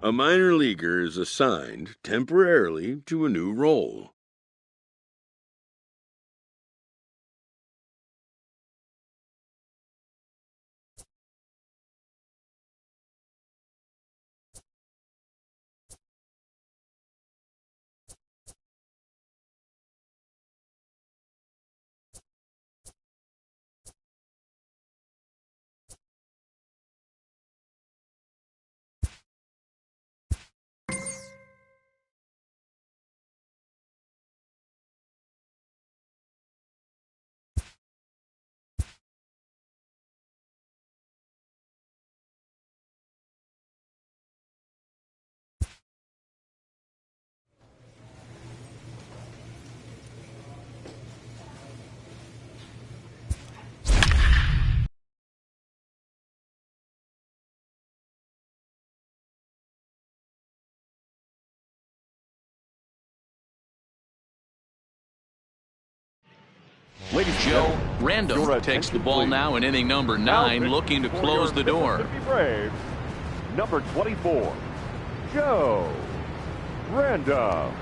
A minor leaguer is assigned temporarily to a new role. Ladies Joe Random takes the ball now in inning number 9, looking to close the door. Braves, number 24, Joe Random.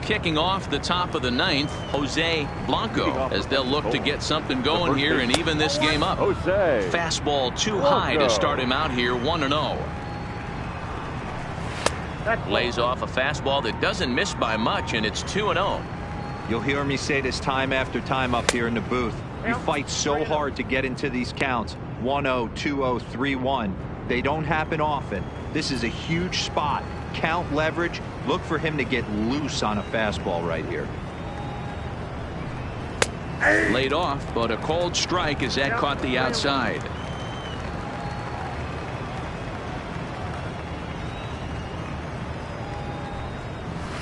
Kicking off the top of the 9th, Jose Blanco, as they'll look to get something going here and even this game up. Fastball too high to start him out here, 1-0. Lays off a fastball that doesn't miss by much, and it's 2-0. You'll hear me say this time after time up here in the booth. You fight so hard to get into these counts. 1-0, 2-0, 3-1. They don't happen often. This is a huge spot. Count leverage. Look for him to get loose on a fastball right here. Laid off, but a cold strike as that caught the outside.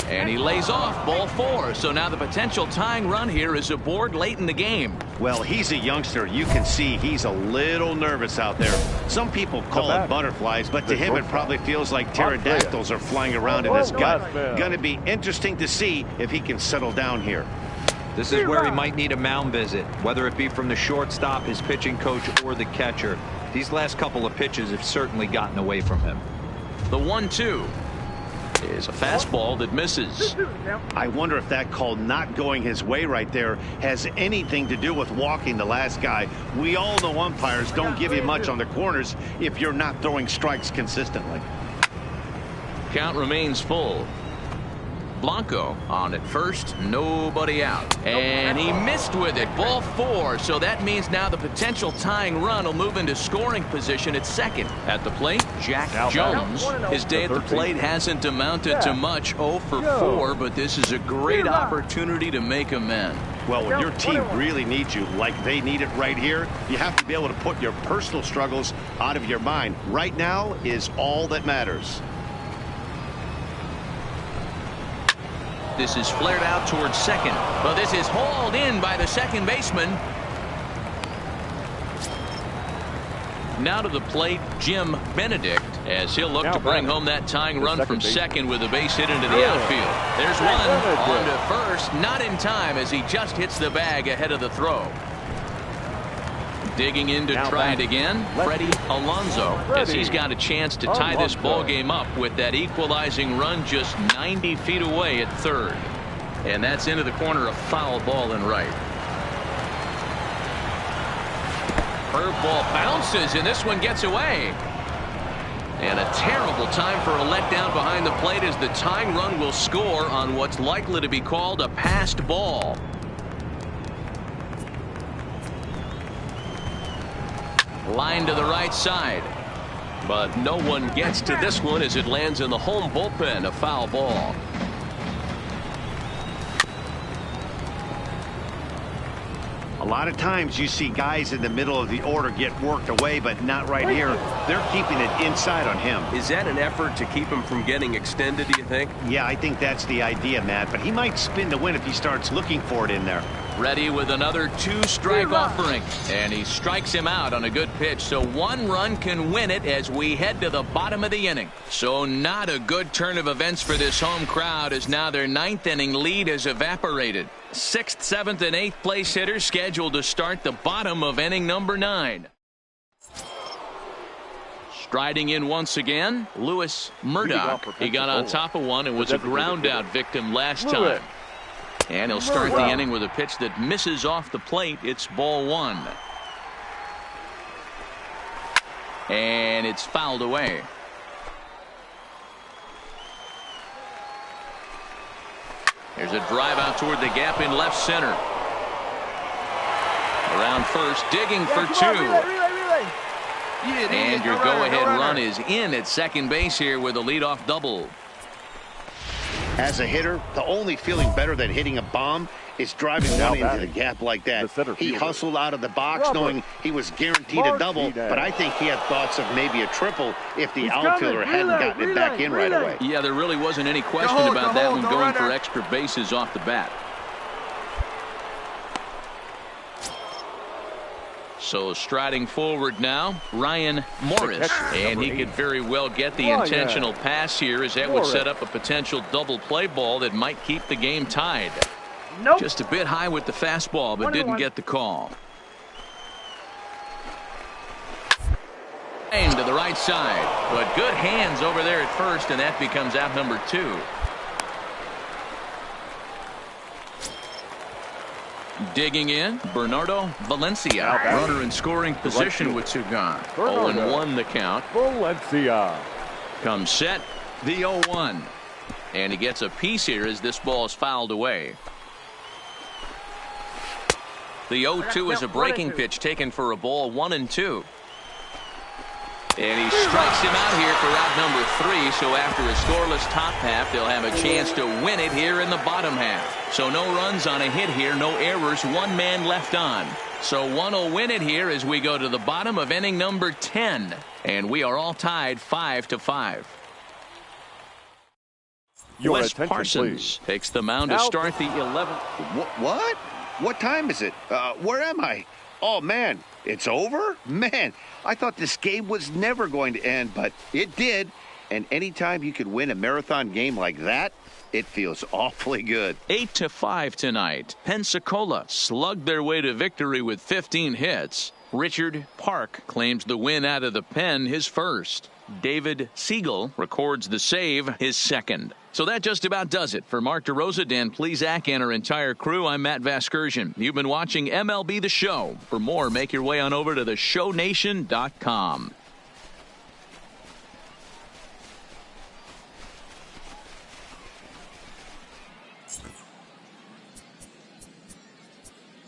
And he lays off, ball 4. So now the potential tying run here is aboard late in the game. Well, he's a youngster. You can see he's a little nervous out there. Some people call it butterflies, but to him it probably feels like pterodactyls are flying around in his gut. Going to be interesting to see if he can settle down here. This is where he might need a mound visit, whether it be from the shortstop, his pitching coach, or the catcher. These last couple of pitches have certainly gotten away from him. The 1-2 is a fastball that misses. I wonder if that call not going his way right there has anything to do with walking the last guy. We all know umpires don't give you much on the corners if you're not throwing strikes consistently. Count remains full. Blanco on at first, nobody out, and he missed with it, ball 4. So that means now the potential tying run will move into scoring position at second. At the plate, Jack Jones. His day at the plate hasn't amounted to much, 0 for 4, but this is a great opportunity to make amends. Well, when your team really needs you like they need it right here, you have to be able to put your personal struggles out of your mind. Right now is all that matters. This is flared out towards second, but this is hauled in by the second baseman. Now to the plate, Jim Benedict, as he'll look to bring home that tying run from second with a base hit into the outfield. There's one on to first, not in time as he just hits the bag ahead of the throw. Digging in to try it again, Freddie Alonso, as he's got a chance to tie this ball game up with that equalizing run just 90 feet away at third. And that's into the corner, a foul ball and right. Curveball bounces, and this one gets away. And a terrible time for a letdown behind the plate as the tying run will score on what's likely to be called a passed ball. Line to the right side, but no one gets to this one as it lands in the home bullpen, a foul ball. A lot of times you see guys in the middle of the order get worked away, but not right here. They're keeping it inside on him. Is that an effort to keep him from getting extended, do you think? Yeah, I think that's the idea, Matt, but he might spin the win if he starts looking for it in there. Ready with another 2-strike offering. And he strikes him out on a good pitch. So 1 run can win it as we head to the bottom of the inning. So not a good turn of events for this home crowd, as now their 9th inning lead has evaporated. 6th, 7th, and 8th place hitters scheduled to start the bottom of inning number 9. Striding in once again, Lewis Murdoch. He got on top of one and was a ground out victim last time. And he'll start the inning with a pitch that misses off the plate. It's ball 1. And it's fouled away. There's a drive out toward the gap in left center. Around first, digging for 2. And your go-ahead run is in at second base here with a leadoff double. As a hitter, the only feeling better than hitting a bomb is driving one into the gap like that. He hustled out of the box knowing he was guaranteed a double, but I think he had thoughts of maybe a triple if the outfielder hadn't gotten it back in right away. Yeah, there really wasn't any question about that one, going for extra bases off the bat. So striding forward now, Ryan Morris, and he could very well get the intentional pass here, as that would set up a potential double play ball that might keep the game tied. Just a bit high with the fastball, but didn't get the call. And to the right side, but good hands over there at first, and that becomes out number 2. Digging in, Bernardo Valencia. Runner in scoring position with 2 gone. 0-1 the count. Valencia comes set, the 0-1. And he gets a piece here as this ball is fouled away. The 0-2 is a breaking pitch taken for a ball, 1-2. And he strikes him out here for out number 3. So after a scoreless top half, they'll have a chance to win it here in the bottom half. So no runs on a hit here, no errors, 1 man left on. So one will win it here as we go to the bottom of inning number 10. And we are all tied 5-5. Wes Parsons takes the mound to start the 11th. What? What time is it? Where am I? Oh, man, it's over? Man, I thought this game was never going to end, but it did. And anytime you could win a marathon game like that, it feels awfully good. 8-5 tonight. Pensacola slugged their way to victory with 15 hits. Richard Park claims the win out of the pen, his first. David Siegel records the save, his second. So that just about does it. For Mark DeRosa, Dan Plesac, and our entire crew, I'm Matt Vasgersian. You've been watching MLB The Show. For more, make your way on over to theshownation.com.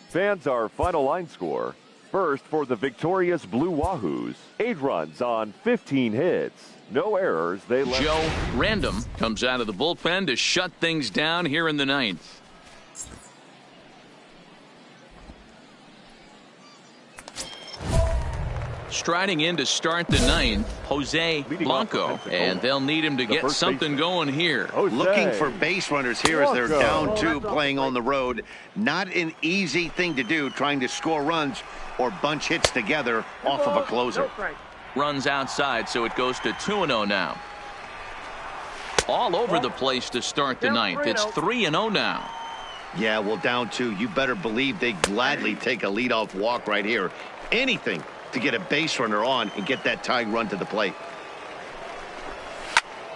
Fans, our final line score. First for the victorious Blue Wahoos. 8 runs on 15 hits. No errors. They left. Joe Random comes out of the bullpen to shut things down here in the 9th. Striding in to start the 9th, Jose Blanco, and they'll need him to get something going here. Looking for base runners here as they're down 2 playing on the road. Not an easy thing to do, trying to score runs or bunch hits together off of a closer. Runs outside, so it goes to 2-0 now. All over the place to start the 9th. It's 3-0 now. Yeah, well, down 2, you better believe they gladly take a leadoff walk right here. Anything to get a base runner on and get that tying run to the plate.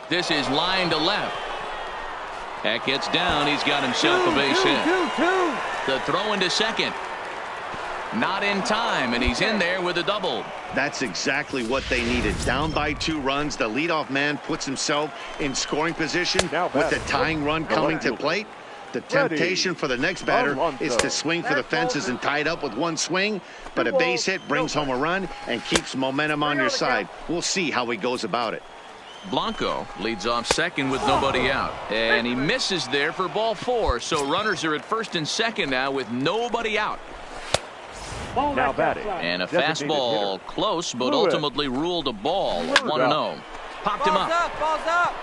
This is line to left. That gets down. He's got himself a base hit. The throw into second. Not in time, and he's in there with a double. That's exactly what they needed. Down by 2 runs, the leadoff man puts himself in scoring position with the tying run coming to plate. The temptation for the next batter is to swing for the fences and tie it up with 1 swing, but a base hit brings home a run and keeps momentum on your side. We'll see how he goes about it. Blanco leads off second with nobody out, and he misses there for ball 4. So runners are at first and second now with nobody out. Now batting. And a fastball close, but ultimately ruled a ball. 1-0. Popped him up. Balls up.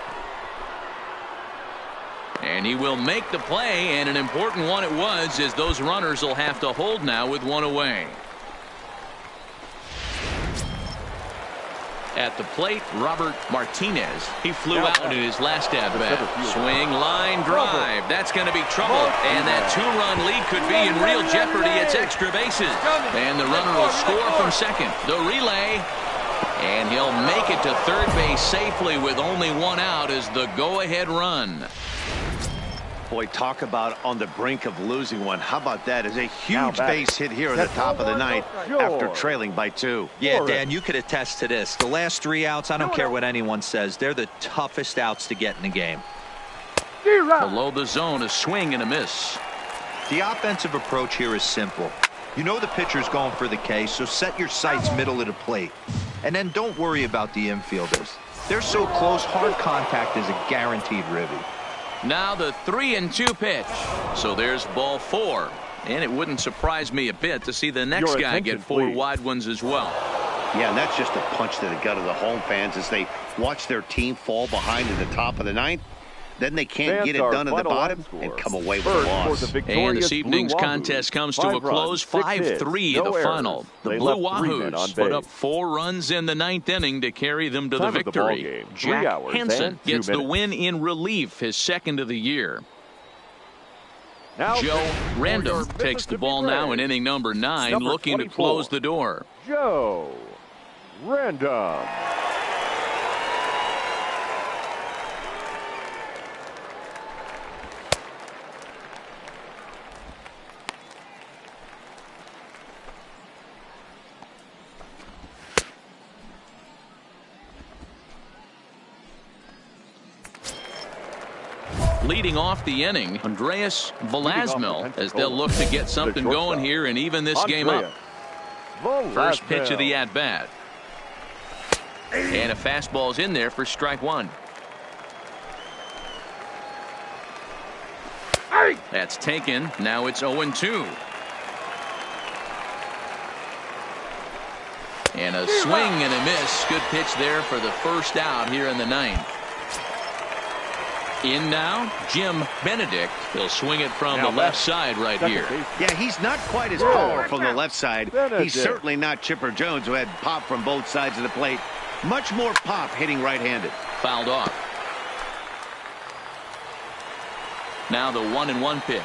And And he will make the play, and an important one it was, as those runners will have to hold now with one away. At the plate, Robert Martinez. He flew out in his last at-bat. Swing, line, drive. That's going to be trouble. And that two-run lead could be in real jeopardy. It's extra bases. And the runner will score from second. The relay. And he'll make it to third base safely with only one out as the go-ahead run. Boy, talk about on the brink of losing one. How about that? Is a huge base hit here in the top of the ninth after trailing by 2. Yeah, Dan, you could attest to this. The last 3 outs, I don't care what anyone says. They're the toughest outs to get in the game. Below the zone, a swing and a miss. The offensive approach here is simple. You know the pitcher's going for the K, so set your sights middle of the plate. And then don't worry about the infielders. They're so close, hard contact is a guaranteed ribby. Now the 3-2 pitch. So there's ball 4. And it wouldn't surprise me a bit to see the next guy get 4 wide ones as well. Yeah, and that's just a punch to the gut of the home fans as they watch their team fall behind in the top of the ninth. Then they can't get it done in the bottom and come away with a loss. And this evening's contest comes to a close, 5-3 the final. The Blue Wahoos put up 4 runs in the 9th inning to carry them to the victory. Jack Hansen gets the win in relief, his second of the year. Joe Random takes the ball now in inning number 9, looking to close the door. Joe Random. Leading off the inning, Andreas Velasmil, as they'll look to get something going here and even this game up. First pitch of the at-bat. And a fastball's in there for strike 1. That's taken. Now it's 0-2. And a swing and a miss. Good pitch there for the first out here in the 9th. In now, Jim Benedict. He'll swing it from the left side right here. Yeah, he's not quite as powerful from the left side. He's certainly not Chipper Jones, who had pop from both sides of the plate. Much more pop hitting right-handed. Fouled off. Now the 1-1 pitch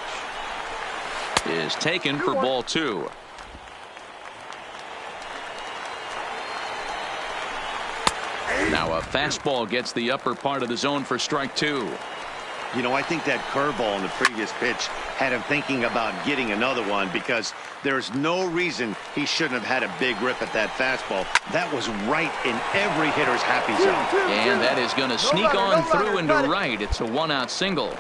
is taken for ball 2. Now a fastball gets the upper part of the zone for strike 2. You know, I think that curveball in the previous pitch had him thinking about getting another one, because there's no reason he shouldn't have had a big rip at that fastball. That was right in every hitter's happy zone. And that is going to sneak on through into right. It's a 1-out single.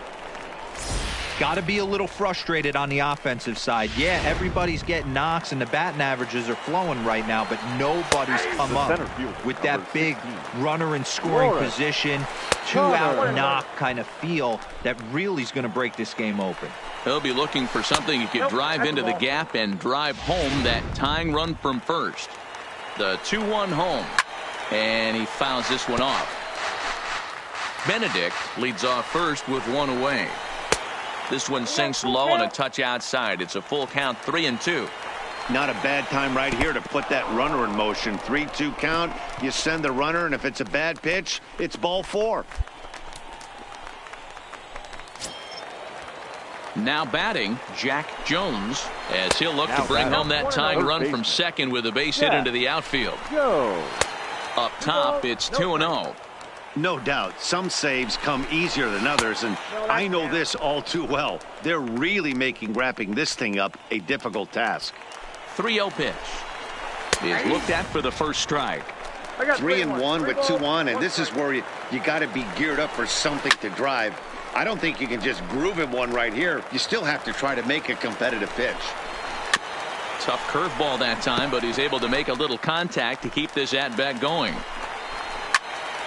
Got to be a little frustrated on the offensive side. Yeah, everybody's getting knocks and the batting averages are flowing right now, but nobody's come up with that big runner in scoring position, 2-out knock kind of feel that really is going to break this game open. He'll be looking for something he could drive into the gap and drive home that tying run from first. The 2-1 home, and he fouls this one off. Benedict leads off first with 1 away. This one sinks low and a touch outside. It's a full count, 3-2. Not a bad time right here to put that runner in motion. 3-2 count. You send the runner, and if it's a bad pitch, it's ball 4. Now batting, Jack Jones, as he'll look to bring home that tying run from second with a base hit into the outfield. Up top, it's 2-0. No doubt, some saves come easier than others, and I know this all too well. They're really making wrapping this thing up a difficult task. 3-0 pitch is looked at for the first strike. 3-1 with 2 on, and this is where you got to be geared up for something to drive. I don't think you can just groove him one right here. You still have to try to make a competitive pitch. Tough curveball that time, but he's able to make a little contact to keep this at-bat going.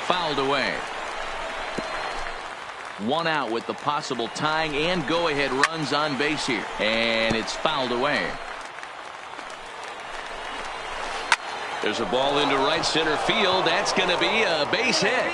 Fouled away. 1 out with the possible tying and go-ahead runs on base here. And it's fouled away. There's a ball into right center field. That's going to be a base hit.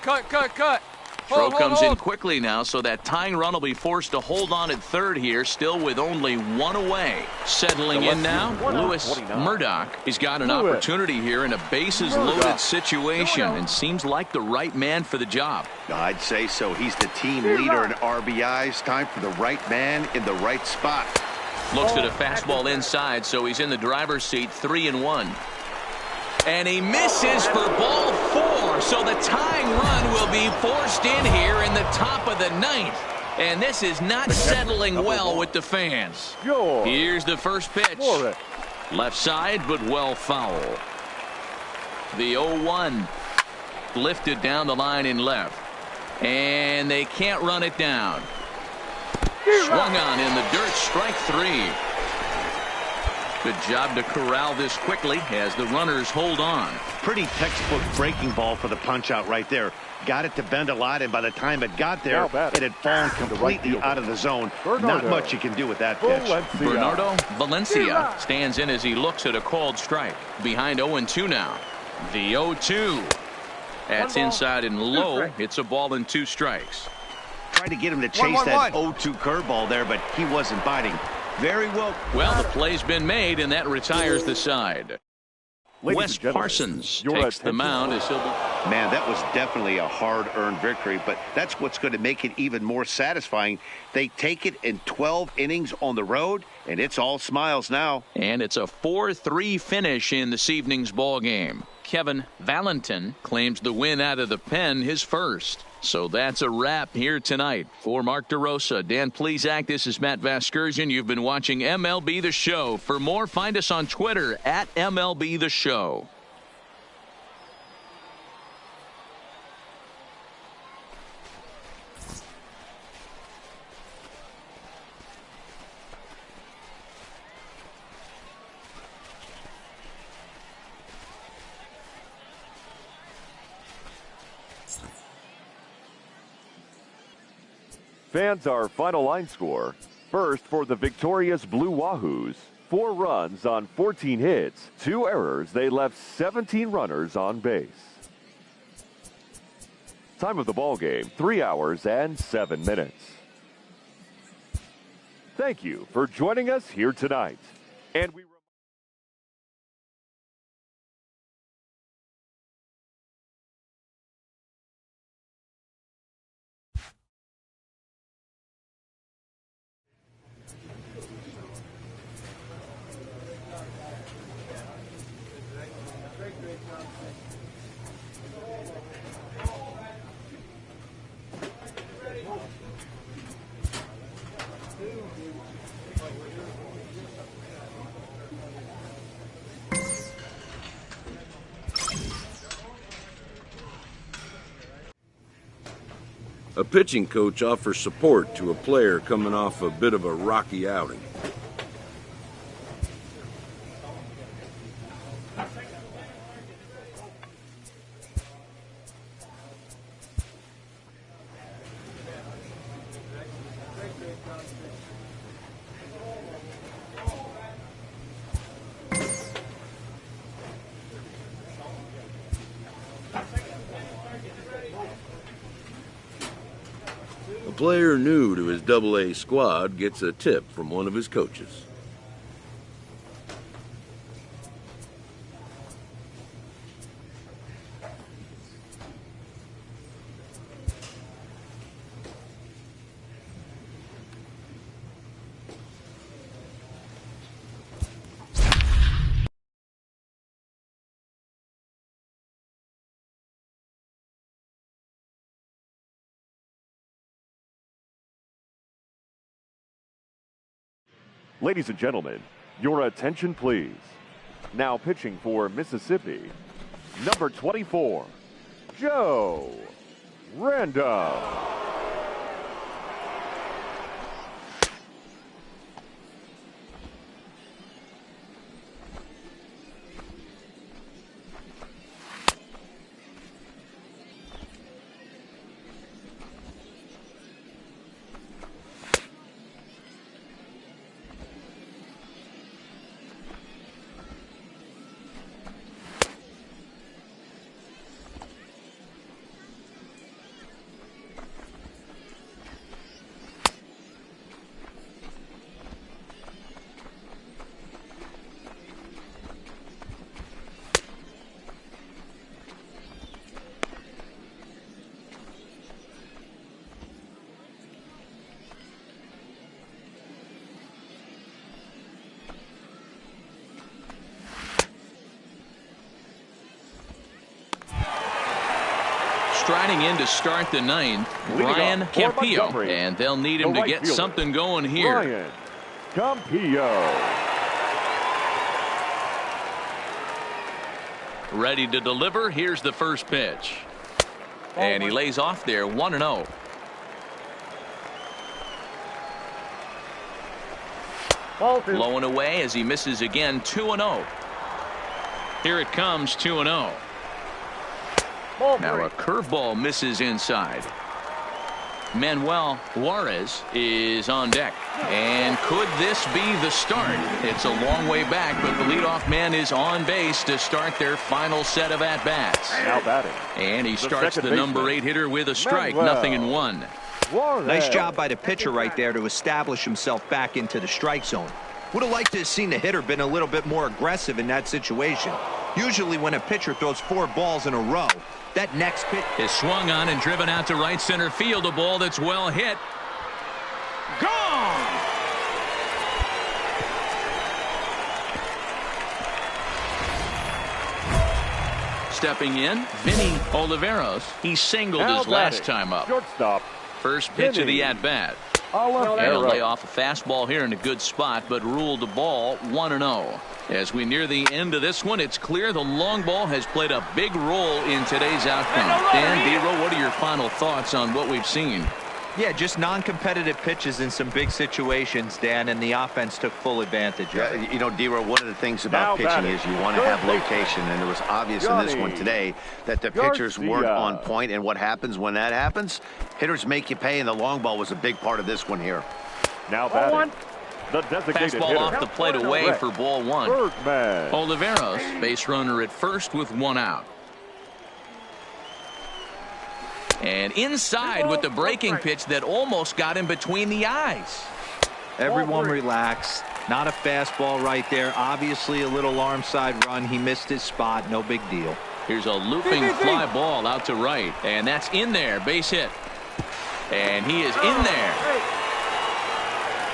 Cut. Throw comes in quickly now, so that tying run will be forced to hold on at third here, still with only one away. Settling in now, Lewis Murdoch. He's got an opportunity here in a bases-loaded situation and seems like the right man for the job. I'd say so. He's the team leader in RBIs. Time for the right man in the right spot. Looks at a fastball inside, so he's in the driver's seat, 3-1. And he misses for ball 4, so the tying run will be forced in here in the top of the ninth. And this is not settling well with the fans. Here's the first pitch. Left side, but well foul. The 0-1 lifted down the line in left. And they can't run it down. Swung on in the dirt, strike 3. Good job to corral this quickly as the runners hold on. Pretty textbook breaking ball for the punch out right there. Got it to bend a lot, and by the time it got there, it had fallen completely out of the zone. Not much you can do with that pitch. Bernardo Valencia stands in as he looks at a called strike. Behind 0-2 now. The 0-2. That's inside and low. It's a ball and 2 strikes. Tried to get him to chase that 0-2 curveball there, but he wasn't biting. Very well. Well, the play's been made, and that retires the side. Wes Parsons takes the mound as he'll be. Man, that was definitely a hard-earned victory, but that's what's going to make it even more satisfying. They take it in 12 innings on the road, and it's all smiles now. And it's a 4-3 finish in this evening's ball game. Kevin Valentin claims the win out of the pen, his first. So that's a wrap here tonight. For Mark DeRosa, Dan Plesac, this is Matt Vasgersian. You've been watching MLB The Show. For more, find us on Twitter at MLB The Show. Fans, our final line score. First for the victorious Blue Wahoos. 4 runs on 14 hits, 2 errors. They left 17 runners on base. Time of the ball game, 3 hours and 7 minutes. Thank you for joining us here tonight. And we A pitching coach offers support to a player coming off a bit of a rocky outing. A player new to his Double-A squad gets a tip from one of his coaches. Ladies and gentlemen, your attention please. Now pitching for Mississippi, number 24, Joe Random. striding in to start the ninth, Brian Campillo, and they'll need him to get something going here. Brian Campillo. Ready to deliver. Here's the first pitch. And he lays off there 1-0. Low and away as he misses again 2-0. Here it comes 2-0. Now a curveball misses inside. Manuel Juarez is on deck. And could this be the start? It's a long way back, but the leadoff man is on base to start their final set of at-bats. Now batting. And he starts the number 8 hitter with a strike, 0-1. Nice job by the pitcher right there to establish himself back into the strike zone. Would have liked to have seen the hitter been a little bit more aggressive in that situation. Usually when a pitcher throws 4 balls in a row, that next pitch is swung on and driven out to right center field. A ball that's well hit. Gone! Stepping in, Vinny Oliveros. He singled his last time up. Shortstop. First pitch of the at-bat. And he'll lay off a fastball here in a good spot, but ruled the ball 1-0. As we near the end of this one, it's clear the long ball has played a big role in today's outcome. Dan Dero, what are your final thoughts on what we've seen? Yeah, just non-competitive pitches in some big situations, Dan, and the offense took full advantage of it. You know, Dero, one of the things about pitching is you want to have location, and it was obvious in this one today that the pitchers weren't on point, and what happens when that happens? Hitters make you pay, and the long ball was a big part of this one here. Now batting. The designated fastball hitter. Off the plate away for ball 1. Bergman. Oliveros, base runner at first with 1 out. And inside with the breaking pitch that almost got him between the eyes. Everyone relax. Not a fastball right there. Obviously a little arm side run. He missed his spot. No big deal. Here's a looping fly ball out to right. And that's in there. Base hit. And he is in there.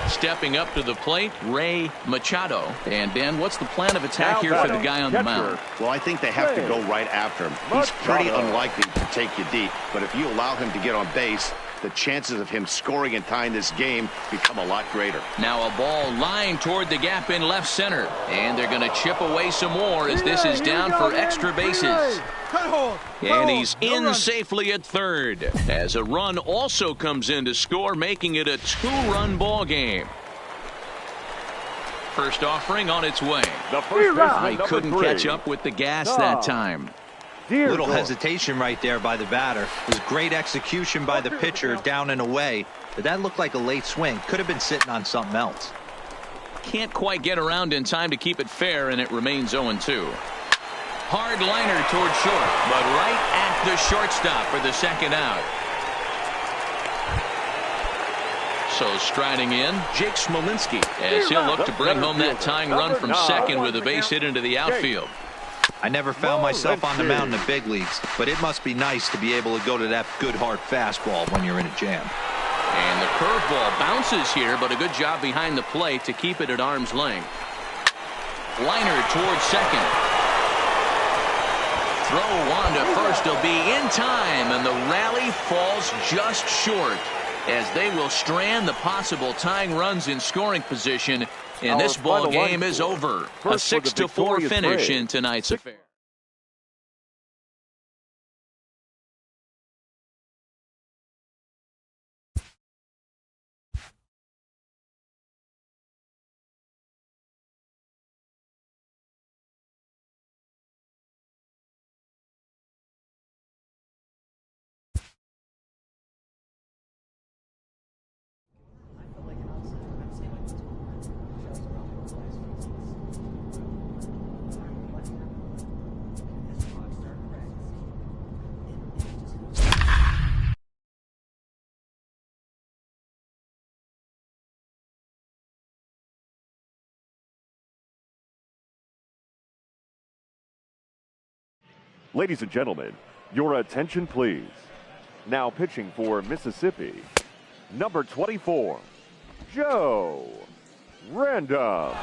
Stepping up to the plate, Ray Machado. And Dan, what's the plan of attack here for the guy on the mound? Well, I think they have to go right after him. He's pretty unlikely to take you deep, but if you allow him to get on base, the chances of him scoring and tying this game become a lot greater. Now a ball lined toward the gap in left center, and they're going to chip away some more as this is down for extra bases. And he's in safely at third as a run also comes in to score, making it a 2-run ball game. First offering on its way. He couldn't catch up with the gas that time. Little hesitation right there by the batter. It was great execution by the pitcher down and away, but that looked like a late swing. Could have been sitting on something else. Can't quite get around in time to keep it fair, and it remains 0-2. Hard liner toward short, but right at the shortstop for the second out. So striding in, Jake Smolinski, as he'll look to bring home that tying run from second with a base hit into the outfield. I never found myself on the mound in the big leagues, but it must be nice to be able to go to that good hard fastball when you're in a jam. And the curveball bounces here, but a good job behind the plate to keep it at arm's length. Liner towards second. Throw on to first. He'll be in time, and the rally falls just short as they will strand the possible tying runs in scoring position. And this ball game is over. A 6-4 finish in tonight's affair. Ladies and gentlemen, your attention please. Now pitching for Mississippi, number 24, Joe Random.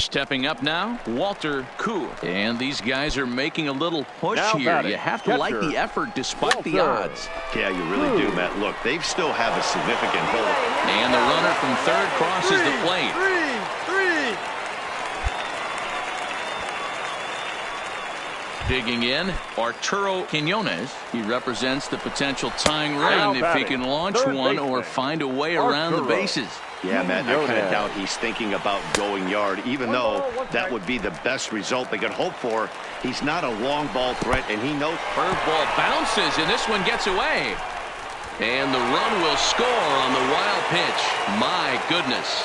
Stepping up now, Walter Koo. And these guys are making a little push here. You have to like the effort despite the odds. Yeah, you really do, Matt. Look, they still have a significant hold. And the runner from third crosses the plate. Digging in, Arturo Quiñones. He represents the potential tying run if he can launch one or find a way around the bases. Yeah, Matt, I kind of doubt he's thinking about going yard, even though that would be the best result they could hope for. He's not a long ball threat, and he knows. Curveball bounces, and this one gets away. And the run will score on the wild pitch. My goodness.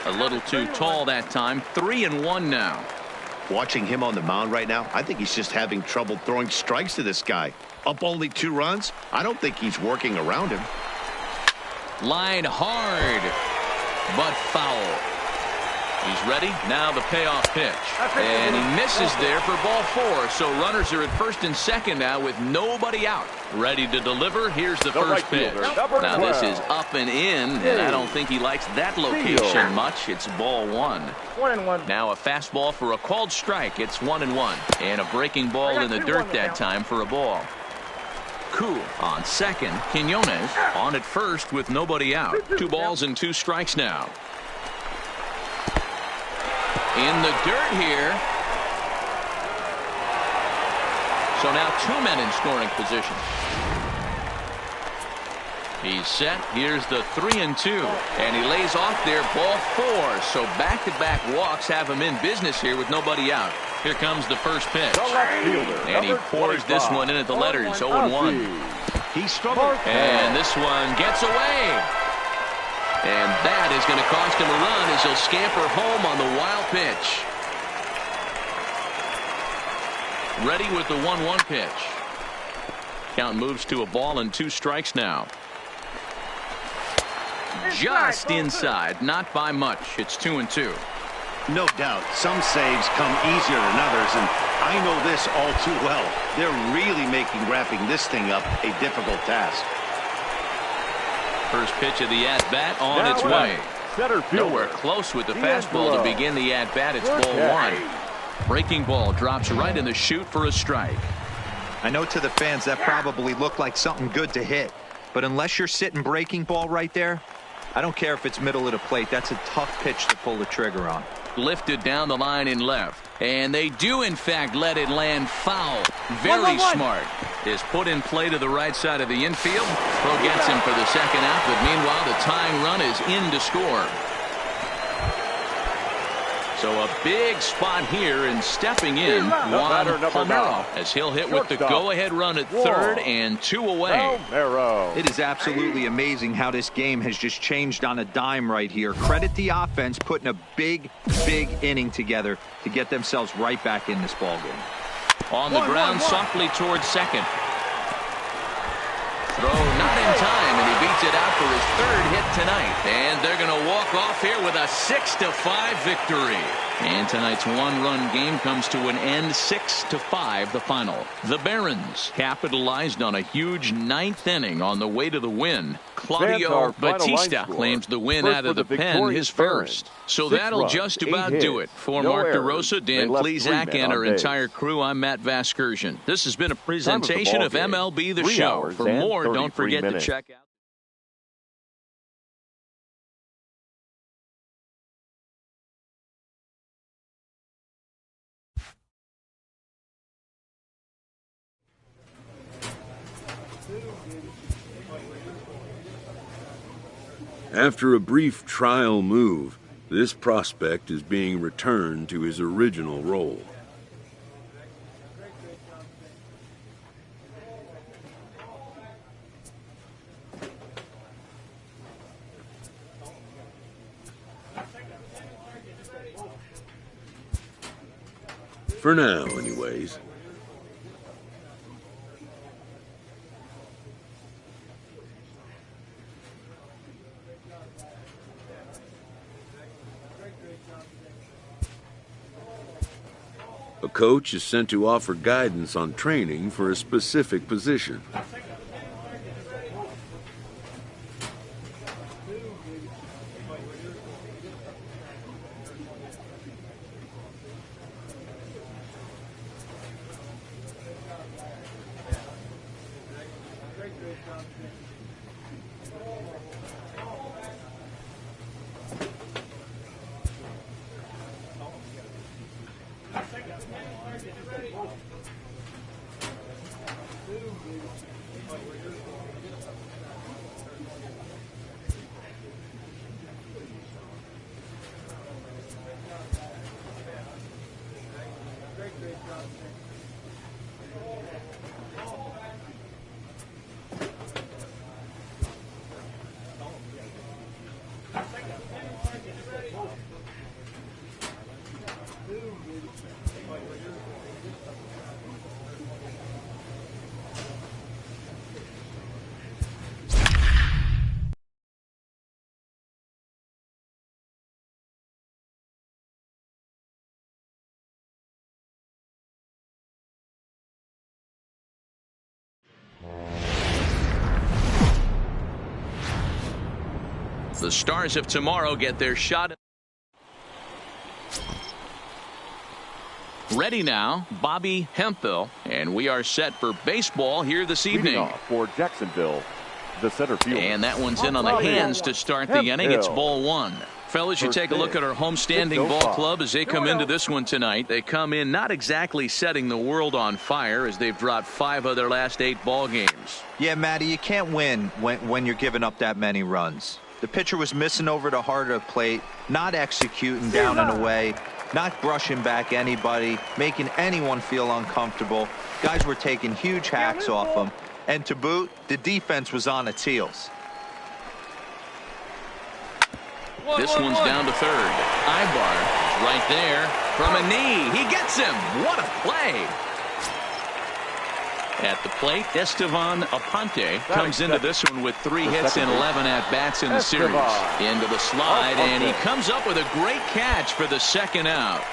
A little too tall that time. 3-1 now. Watching him on the mound right now, I think he's just having trouble throwing strikes to this guy. Up only 2 runs. I don't think he's working around him. Line hard, but foul. He's ready. Now the payoff pitch. And he misses there for ball 4. So runners are at first and second now with nobody out. Ready to deliver. Here's the first pitch. Now this is up and in, and I don't think he likes that location much. It's ball 1. 1-1. Now a fastball for a called strike. It's 1-1. And a breaking ball in the dirt that time for a ball. Koo on second. Quiñones on at first with nobody out. 2 balls and 2 strikes now. In the dirt here. So now 2 men in scoring position. He's set. Here's the 3-2. And he lays off there, ball 4. So back-to-back walks have him in business here with nobody out. Here comes the first pitch. And he pours this one in at the letters, 0-1. He struggled. And this one gets away. And that is going to cost him a run as he'll scamper home on the wild pitch. Ready with the 1-1 pitch. Count moves to a ball and 2 strikes now. Just inside, not by much. It's 2-2. No doubt, some saves come easier than others, and I know this all too well. They're really making wrapping this thing up a difficult task. First pitch of the at-bat on its way. Nowhere close with the fastball to begin the at-bat. It's ball 1. Breaking ball drops right in the chute for a strike. I know to the fans that probably looked like something good to hit, but unless you're sitting breaking ball right there, I don't care if it's middle of the plate. That's a tough pitch to pull the trigger on. Lifted down the line in left. And they do, in fact, let it land foul. Very smart. Is put in play to the right side of the infield. Pro gets him for the second out, but meanwhile, the tying run is in to score. So a big spot here, and stepping in, Juan Palmeiro, as he'll hit with the go-ahead run at third and 2 away. It is absolutely amazing how this game has just changed on a dime right here. Credit the offense putting a big inning together to get themselves right back in this ball game. On the ground, softly towards second. Throw not in time, and he beats it out for his 3rd hit tonight. And they're going to walk off here with a 6-5 victory. And tonight's 1-run game comes to an end, 6-5 the final. The Barons capitalized on a huge 9th inning on the way to the win. Claudio Batista claims the win out of the pen, his first. So that'll just about do it. For Mark DeRosa, Dan Plesac, and our entire crew, I'm Matt Vasgersian. This has been a presentation of MLB The Show. For more, don't forget to check out. After a brief trial move, this prospect is being returned to his original role. For now, anyways. A coach is sent to offer guidance on training for a specific position. The Stars of tomorrow get their shot. Ready now, Bobby Hemphill, and we are set for baseball here this evening. For Jacksonville, the center field. And that one's in on the hands to start the inning. It's ball one. Fellas, you take a look at our homestanding ball club as they come into this one tonight. They come in not exactly setting the world on fire as they've dropped 5 of their last 8 ball games. Yeah, Matty, you can't win when you're giving up that many runs. The pitcher was missing over the heart of the plate, not executing down and away, not brushing back anybody, making anyone feel uncomfortable. Guys were taking huge hacks off them. And to boot, the defense was on its heels. This one's down to third. Ibar is right there from a knee. He gets him. What a play. At the plate, Estevan Aponte comes into this one with 3 hits and 11 at-bats in the series. Into the slide, and he comes up with a great catch for the second out.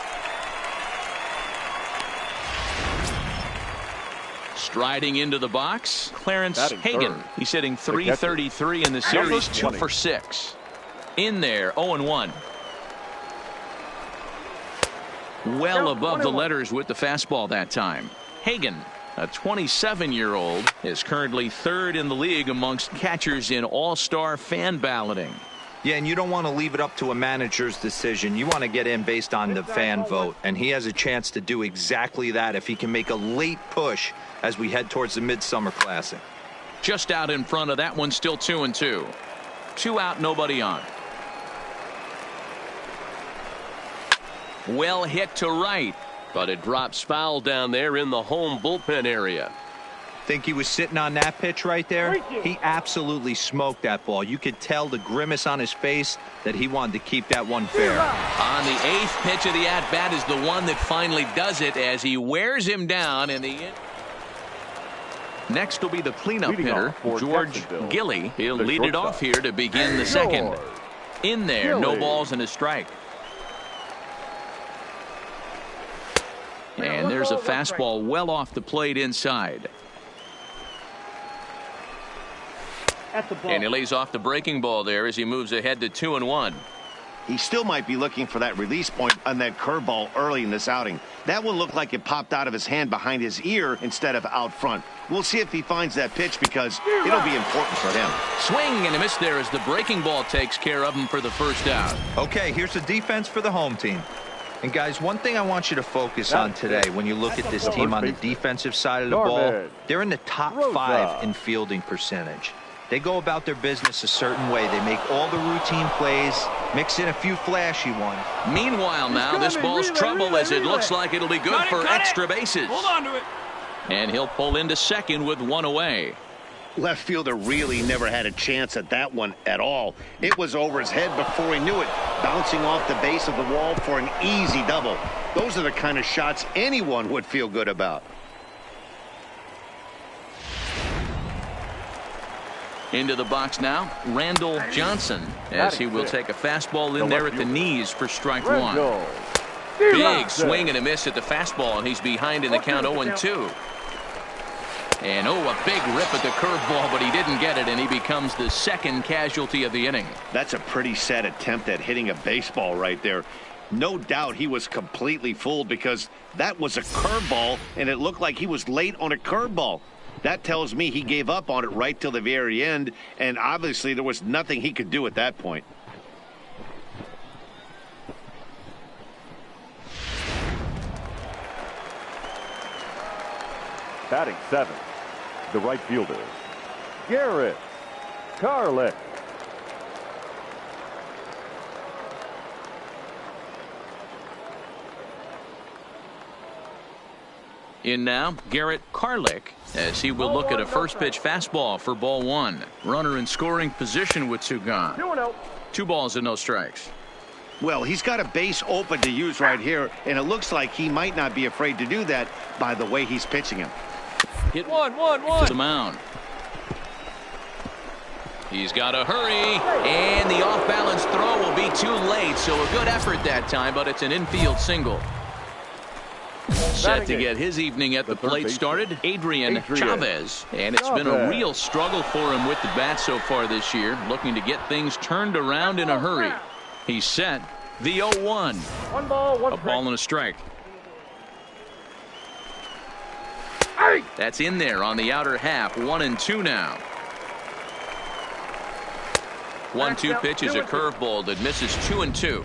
Striding into the box, Clarence Hagan. He's hitting .333 in the series, 2 for 6. In there, 0-1. Well above the letters with the fastball that time. Hagan, a 27-year-old, is currently 3rd in the league amongst catchers in all-star fan balloting. Yeah, and you don't want to leave it up to a manager's decision. You want to get in based on the fan vote, and he has a chance to do exactly that if he can make a late push as we head towards the Midsummer Classic. Just out in front of that one, still 2-2. 2 out, nobody on. Well hit to right, but it drops foul down there in the home bullpen area. Think he was sitting on that pitch right there? He absolutely smoked that ball. You could tell the grimace on his face that he wanted to keep that one fair. On the 8th pitch of the at-bat is the one that finally does it as he wears him down in the end. Next will be the cleanup hitter, George Gilly. He'll lead it off here to begin the second. In there, no balls and a strike. And there's a fastball well off the plate inside. And he lays off the breaking ball there as he moves ahead to 2-1. He still might be looking for that release point on that curveball early in this outing. That one looked like it popped out of his hand behind his ear instead of out front. We'll see if he finds that pitch because it'll be important for him. Swing and a miss there as the breaking ball takes care of him for the first out. Okay, here's the defense for the home team. And guys, one thing I want you to focus on today when you look at this team on the defensive side of the ball, they're in the top 5 in fielding percentage. They go about their business a certain way. They make all the routine plays, mix in a few flashy ones. Meanwhile now, this ball's trouble as it looks like it'll be good for extra bases. Hold on to it. And he'll pull into second with 1 away. Left fielder really never had a chance at that one at all. It was over his head before he knew it, bouncing off the base of the wall for an easy double. Those are the kind of shots anyone would feel good about. Into the box now, Randall Johnson, as he will take a fastball in there at the knees for strike 1. Big swing and a miss at the fastball, and he's behind in the count 0-2. And a big rip at the curveball, but he didn't get it, and he becomes the second casualty of the inning. That's a pretty sad attempt at hitting a baseball right there. No doubt he was completely fooled because that was a curveball, and it looked like he was late on a curveball. That tells me he gave up on it right till the very end, and obviously there was nothing he could do at that point. Batting 7th, the right fielder, Garrett Carlick. In now, Garrett Carlick, as he will look at a first pitch fastball for ball 1. Runner in scoring position with 2 gone. 2 balls and no strikes. Well, he's got a base open to use right here, and it looks like he might not be afraid to do that by the way he's pitching him. Hit 1-1-1 to the mound. He's got to hurry, and the off-balance throw will be too late, so a good effort that time, but it's an infield single. Set to get his evening at the plate started, Adrian Chavez. And it's been a real struggle for him with the bat so far this year, looking to get things turned around in a hurry. He's set, the 0-1. 1 ball, 1 strike. A ball and a strike. That's in there on the outer half, 1-2 now. 1-2 pitch is a curveball that misses 2-2.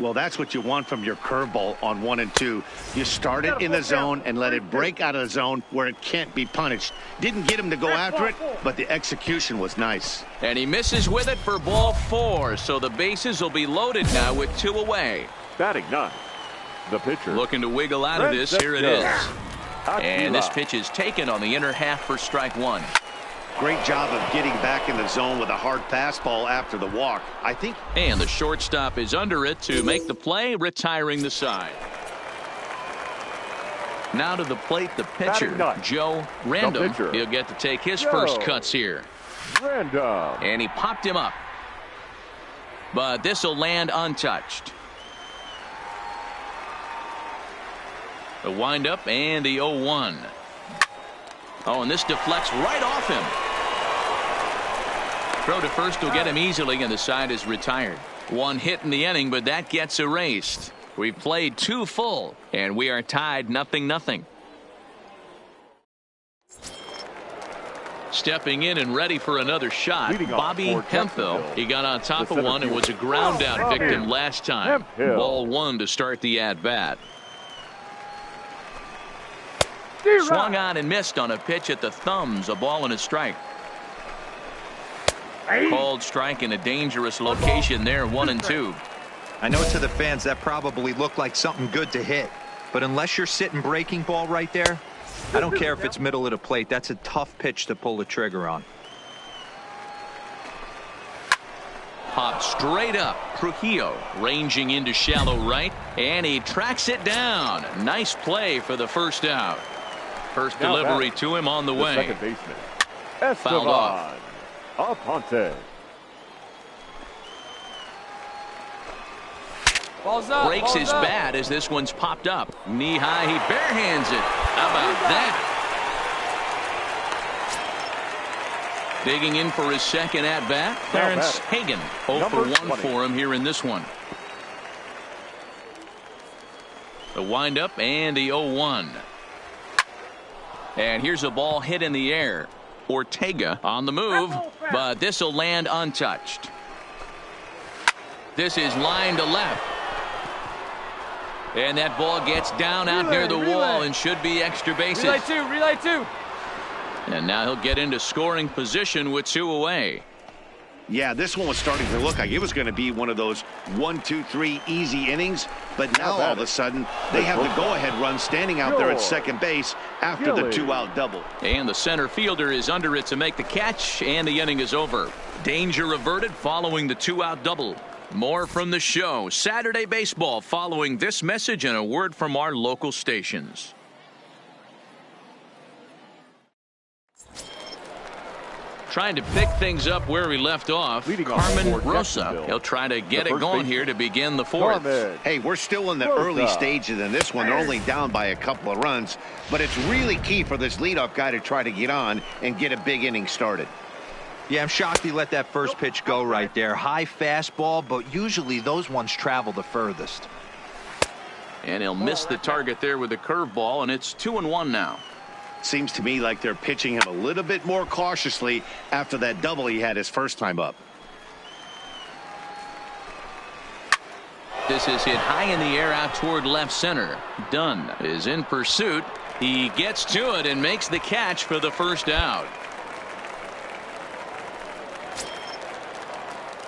Well, that's what you want from your curveball on 1 and 2. You start it in the zone and let it break out of the zone where it can't be punished. Didn't get him to go after it, but the execution was nice. And he misses with it for ball 4, so the bases will be loaded now with 2 away. Batting 9, the pitcher. Looking to wiggle out of this. Here it is. And this pitch is taken on the inner half for strike 1. Great job of getting back in the zone with a hard fastball after the walk. I think. And the shortstop is under it to make the play, retiring the side. Now to the plate, the pitcher, Joe Random. He'll get to take his first cuts here. Random. And he popped him up. But this will land untouched. The windup and the 0-1. Oh, and this deflects right off him. Throw to first will get him easily, and the side is retired. 1 hit in the inning, but that gets erased. We've played 2 full, and we are tied 0-0. Stepping in and ready for another shot, Bobby Hemphill. He got on top of one and was a ground out victim last time. Ball 1 to start the at-bat. Swung on and missed on a pitch at the thumbs, a ball and a strike. Called strike in a dangerous location there, 1-2. I know to the fans that probably looked like something good to hit, but unless you're sitting breaking ball right there, I don't care if it's middle of the plate. That's a tough pitch to pull the trigger on. Pop straight up. Trujillo ranging into shallow right, and he tracks it down. Nice play for the first out. First delivery to him on the way. Second baseman, Fouled off. Aponte. Balls up. Breaks his bat as this one's popped up. Knee high, he barehands it. How about that? Digging in for his second at bat, Clarence Hagan. 0 for 1 for him here in this one. The windup and the 0-1. And here's a ball hit in the air. Ortega on the move, but this will land untouched. This is line to left. And that ball gets down out near the wall and should be extra bases. Relay two. And now he'll get into scoring position with 2 away. Yeah, this one was starting to look like it was going to be one of those 1-2-3 easy innings, but now all of a sudden they have the go-ahead run standing out there at second base after the 2-out double. And the center fielder is under it to make the catch, and the inning is over. Danger averted following the 2-out double. More from the show, Saturday Baseball, following this message and a word from our local stations. Trying to pick things up where we left off. Carmen Rosa. He'll try to get it going here to begin the fourth. Hey, we're still in the early stages in this one. They're only down by a couple of runs, but it's really key for this leadoff guy to try to get on and get a big inning started. Yeah, I'm shocked he let that first pitch go right there. High fastball, but usually those ones travel the furthest. And he'll miss the target there with the curveball, and it's 2-1 now. Seems to me like they're pitching him a little bit more cautiously after that double he had his first time up. This is hit high in the air out toward left center. Dunn is in pursuit. He gets to it and makes the catch for the first out.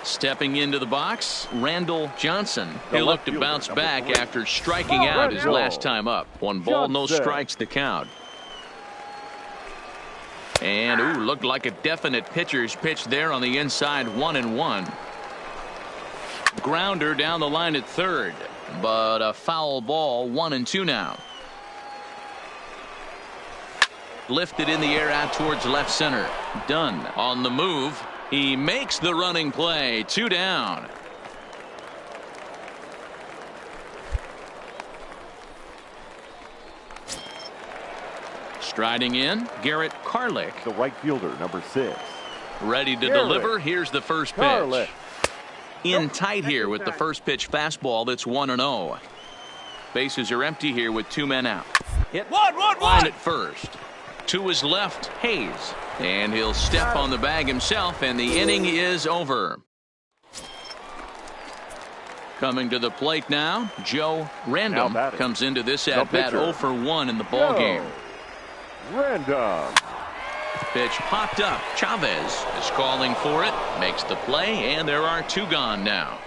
Stepping into the box, Randall Johnson. He'll look to bounce back after striking out his last time up. 1 ball, no strikes the count. And looked like a definite pitcher's pitch there on the inside. 1-1. Grounder down the line at third, but a foul ball. 1-2 now. Lifted in the air out towards left center. Dunn on the move. He makes the running play. 2 down. Striding in, Garrett Karlik. The right fielder, number 6. Ready to deliver. Here's the first pitch. In tight here with the first pitch fastball. That's 1-0. Bases are empty here with 2 men out. Hit line at first. To his left, Hayes. And he'll step on the bag himself, and the inning is over. Coming to the plate now, Joe Random comes into this at bat 0 for 1 in the ball game. Random. Pitch popped up. Chavez is calling for it. Makes the play, and there are 2 gone now.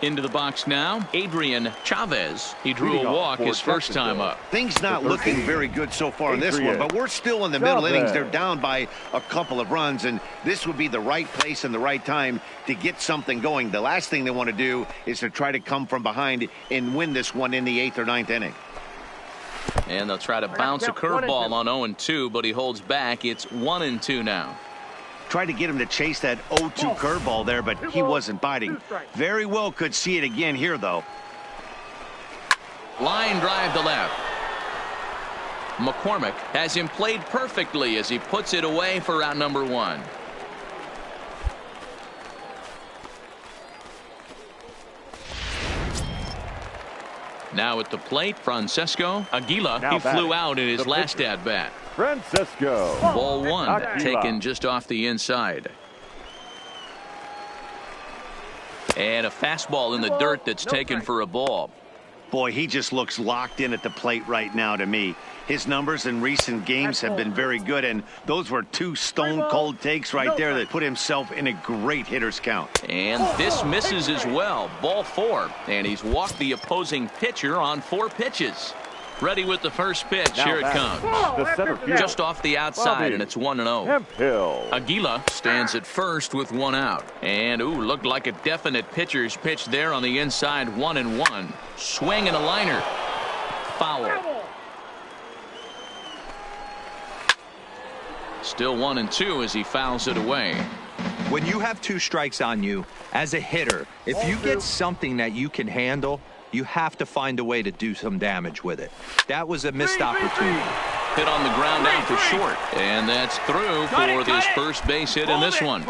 Into the box now, Adrian Chavez. He drew a walk his first time up. Things not looking very good so far in this one, but we're still in the middle innings. They're down by a couple of runs, and this would be the right place and the right time to get something going. The last thing they want to do is to try to come from behind and win this one in the 8th or 9th inning. And they'll try to bounce a curveball on 0-2, but he holds back. It's 1-2 now. Tried to get him to chase that 0-2 curveball there, but he wasn't biting. Very well could see it again here, though. Line drive to left. McCormick has him played perfectly as he puts it away for out number 1. Now at the plate, Francesco Aguila. He flew out in his last at-bat. Francesco. Ball 1 taken just off the inside. And a fastball in the dirt that's taken for a ball. Boy, he just looks locked in at the plate right now to me. His numbers in recent games have been very good, and those were 2 stone-cold takes right there that put himself in a great hitter's count. And this misses as well. Ball 4, and he's walked the opposing pitcher on 4 pitches. Ready with the first pitch. Here it comes. The center field. Just off the outside, and it's 1-0. Hemphill. Aguila stands at first with 1 out. And, looked like a definite pitcher's pitch there on the inside. 1-1. Swing and a liner. Foul. Still 1-2 as he fouls it away. When you have 2 strikes on you, as a hitter, if you get something that you can handle, you have to find a way to do some damage with it. That was a missed opportunity. Hit on the ground out for short. And that's through for this first base hit in this one.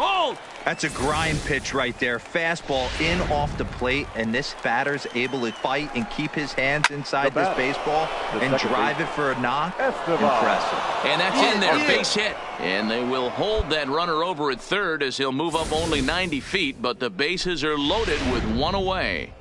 That's a grind pitch right there. Fastball in off the plate, and this batter's able to fight and keep his hands inside this baseball and drive it for a knock. Impressive. And that's in there. Base hit. And they will hold that runner over at third as he'll move up only 90 feet, but the bases are loaded with 1 away.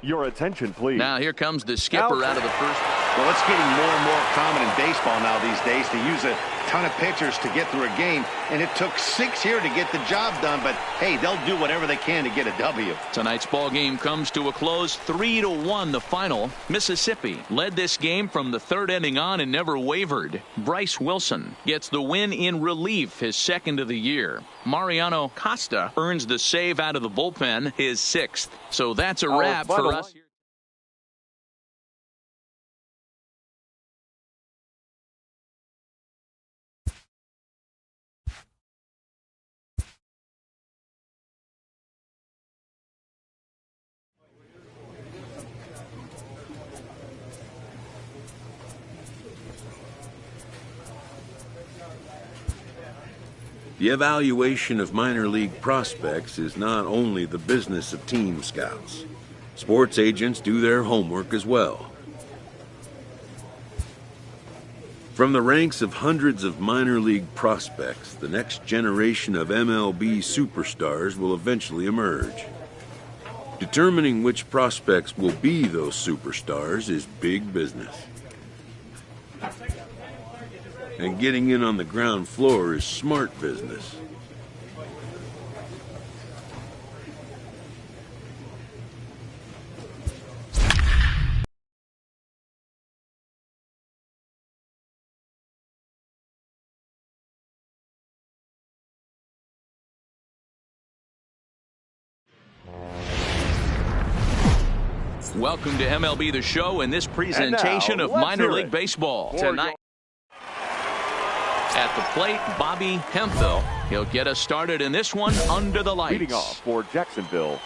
Your attention, please. Now here comes the skipper out of the first. Well, it's getting more and more common in baseball now these days to use a ton of pitchers to get through a game, and it took 6 here to get the job done, but hey, they'll do whatever they can to get a W. Tonight's ball game comes to a close. 3-1 the final. Mississippi led this game from the 3rd inning on and never wavered. Bryce Wilson gets the win in relief, his 2nd of the year. Mariano Costa earns the save out of the bullpen, his 6th. So that's a wrap for us. The evaluation of minor league prospects is not only the business of team scouts. Sports agents do their homework as well. From the ranks of hundreds of minor league prospects, the next generation of MLB superstars will eventually emerge. Determining which prospects will be those superstars is big business. And getting in on the ground floor is smart business. Welcome to MLB The Show and this presentation of minor league baseball. Tonight at the plate, Bobby Hemphill. He'll get us started in this one under the lights. Leading off for Jacksonville,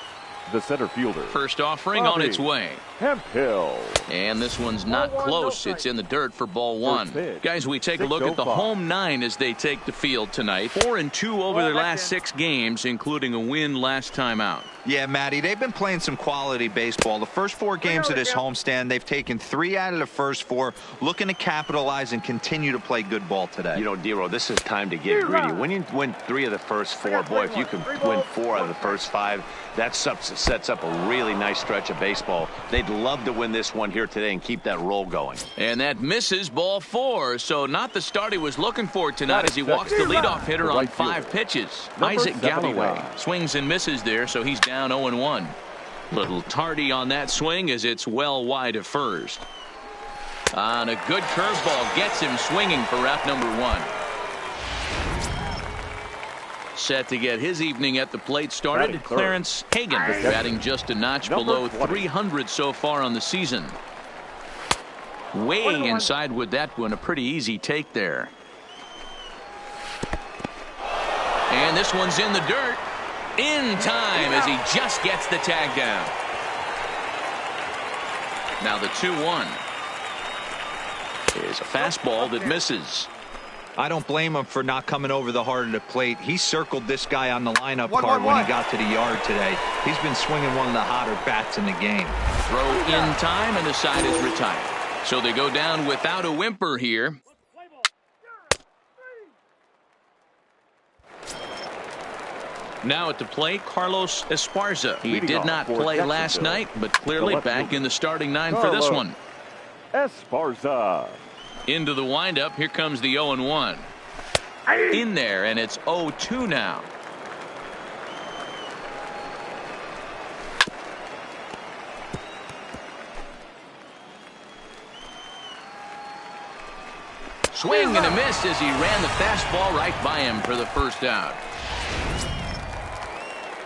the center fielder. First offering on its way. Hemphill. And this one's not close. It's in the dirt for ball one. Guys, we take a look at the home nine as they take the field tonight. 4-2 over their last 6 games, including a win last time out. Yeah, Matty, they've been playing some quality baseball. The first 4 games of this homestand, they've taken 3 out of the first 4, looking to capitalize and continue to play good ball today. You know, Dero, this is time to get greedy. When you win 3 of the first 4, boy, if you can win 4 out of the first 5, that sets up a really nice stretch of baseball. They'd love to win this one here today and keep that roll going. And that misses ball 4, so not the start he was looking for tonight as he walks the leadoff hitter on 5 pitches. Isaac Galloway swings and misses there, so he's down 0-1. Little tardy on that swing as it's well wide of first. On a good curveball gets him swinging for out number 1. Set to get his evening at the plate started. Clarence Hagan batting just a notch below 300 so far on the season. Way inside with that one, a pretty easy take there. And this one's in the dirt. In time as he just gets the tag down. Now the 2-1 is a fastball that misses. I don't blame him for not coming over the heart of the plate. He circled this guy on the lineup card when he got to the yard today. He's been swinging one of the hotter bats in the game. Throw in time and the side is retired. So they go down without a whimper here. Now at the plate, Carlos Esparza. He did not play last night, but clearly back in the starting 9 for this one. Esparza. Into the windup. Here comes the 0-1. In there, and it's 0-2 now. Swing and a miss as he ran the fastball right by him for the first out.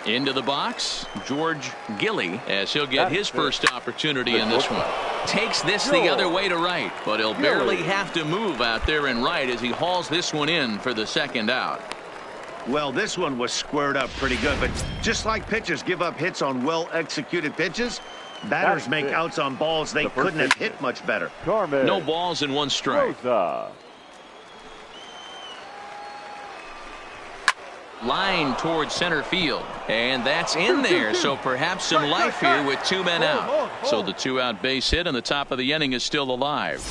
Into the box, George Gilly, as he'll get his first opportunity in this one. Takes this the other way to right, but he'll barely have to move out there in right as he hauls this one in for the second out. Well, this one was squared up pretty good, but just like pitchers give up hits on well-executed pitches, batters make outs on balls they couldn't have hit much better. No balls and 1 strike. Line towards center field, and that's in there, so perhaps some life here with 2 men out. So the 2-out base hit and the top of the inning is still alive.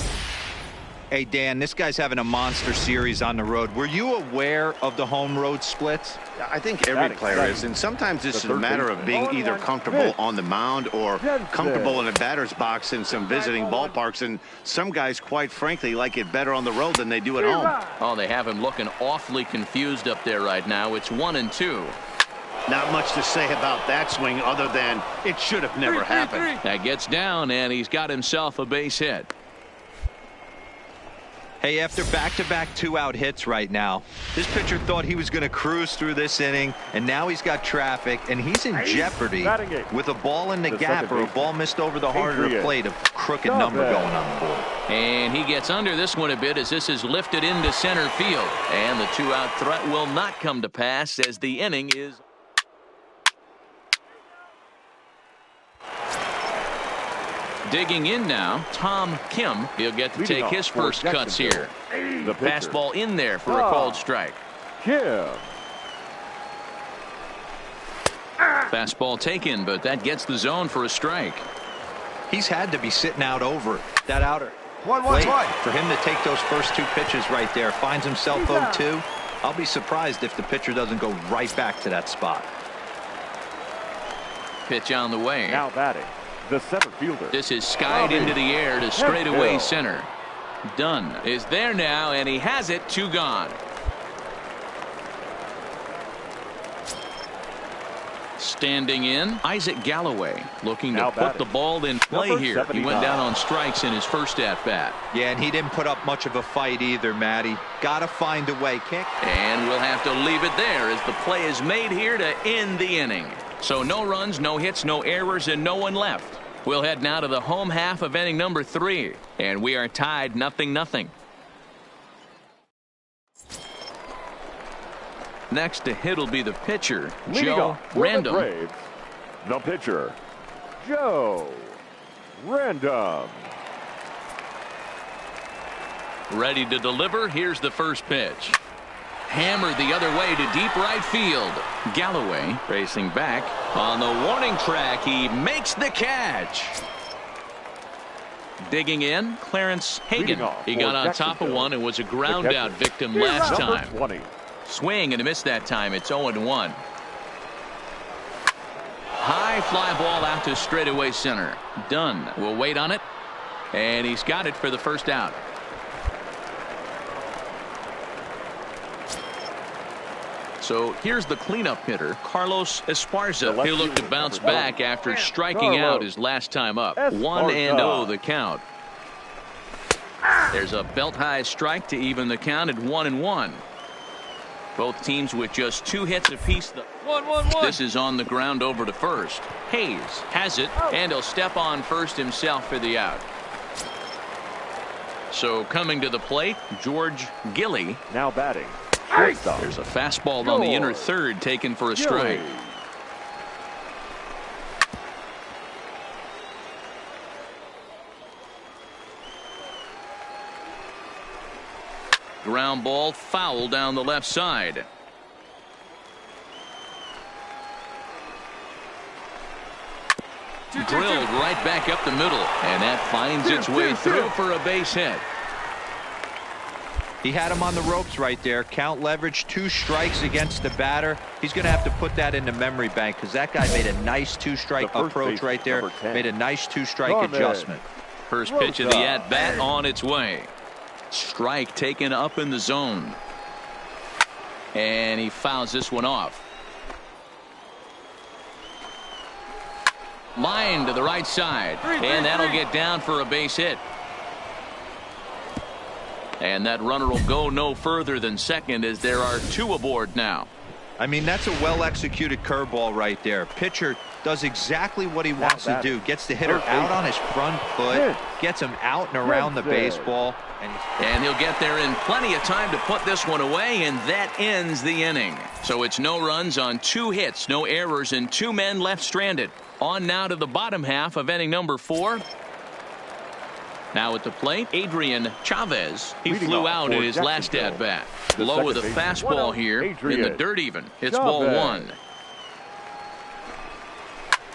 Hey, Dan, this guy's having a monster series on the road. Were you aware of the home road splits? I think every player is, and sometimes this is a matter of being either comfortable on the mound or comfortable in a batter's box in some visiting ballparks, and some guys, quite frankly, like it better on the road than they do at home. Oh, they have him looking awfully confused up there right now. It's 1-2. Not much to say about that swing other than it should have never happened. That gets down, and he's got himself a base hit. Hey, after back-to-back 2-out hits right now, this pitcher thought he was going to cruise through this inning, and now he's got traffic, and he's in jeopardy with a ball in the gap or a ball missed over the heart of the plate, a crooked number going on the board. And he gets under this one a bit as this is lifted into center field. And the 2-out threat will not come to pass as the inning is... Digging in now, Tom Kim. He'll get to take his first cuts here. The fastball in there for a called strike. Kim. Fastball taken, but that gets the zone for a strike. He's had to be sitting out over that outer. One. For him to take those first two pitches right there, finds himself 0-2. I'll be surprised if the pitcher doesn't go right back to that spot. Pitch on the way. Now batting, the center fielder. This is skied into the air to straightaway center. Dunn is there now, and he has it. 2 gone. Standing in, Isaac Galloway looking to put the ball in play here. He went down on strikes in his first at-bat. Yeah, and he didn't put up much of a fight either, Matty. Gotta find a way. And we'll have to leave it there as the play is made here to end the inning. So no runs, no hits, no errors, and no one left. We'll head now to the home half of inning number 3, and we are tied 0-0. Next to hit will be the pitcher, Joe Random. The pitcher, Joe Random. Ready to deliver. Here's the first pitch. Hammered the other way to deep right field. Galloway racing back on the warning track. He makes the catch. Digging in, Clarence Hagan. He got on top of one and was a ground out victim last time. 20. Swing and a miss that time. It's 0-1. High fly ball out to straightaway center. Dunn will wait on it, and he's got it for the first out. So here's the cleanup hitter, Carlos Esparza. He'll look to bounce back after striking out his last time up. 1-0 the count. There's a belt high strike to even the count at 1-1. Both teams with just 2 hits apiece. 1-1-1. This is on the ground over to first. Hayes has it, and he'll step on first himself for the out. So coming to the plate, George Gilly. Now batting. There's a fastball on the inner third taken for a strike. Ground ball foul down the left side. Drilled right back up the middle, and that finds its way through for a base hit. He had him on the ropes right there. Count leverage, 2 strikes against the batter. He's going to have to put that in the memory bank because that guy made a nice 2-strike approach right there. Made a nice 2-strike adjustment. First pitch of the at-bat on its way. Strike taken up in the zone. And he fouls this one off. Line to the right side. And that'll get down for a base hit. And that runner will go no further than second as there are 2 aboard now. I mean, that's a well-executed curveball right there. Pitcher does exactly what he wants to do. Gets the hitter out on his front foot. Gets him out and around the baseball. And he'll get there in plenty of time to put this one away, and that ends the inning. So it's no runs on 2 hits, no errors, and 2 men left stranded. On now to the bottom half of inning number 4. Now at the plate, Adrian Chavez. He flew out in his last at-bat. Low with a fastball here in the dirt even. It's ball 1.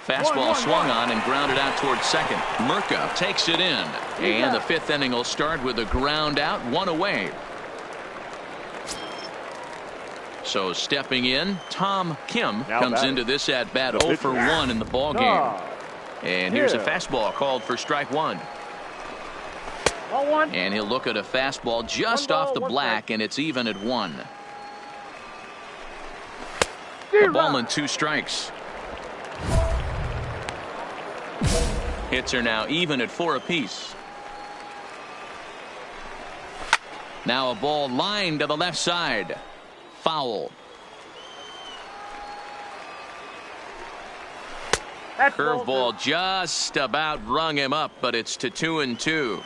Fastball swung on and grounded out towards second. Murka takes it in. And the 5th inning will start with a ground out, 1 away. So stepping in, Tom Kim comes into this at-bat 0 for 1 in the ball game. And here's a fastball called for strike 1. And he'll look at a fastball just off the black, and it's even at 1. A ball and 2 strikes. Hits are now even at 4 apiece. Now a ball lined to the left side. Foul. Curveball just about rung him up, but it's to 2-2.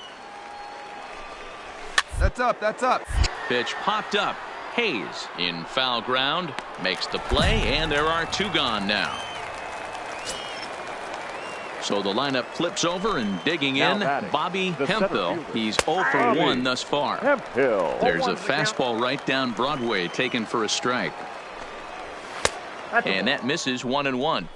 That's up. Pitch popped up. Hayes in foul ground makes the play, and there are 2 gone now. So the lineup flips over, and digging in, Bobby Hemphill. He's 0 for 1 thus far. There's a fastball right down Broadway taken for a strike. And that misses 1-1.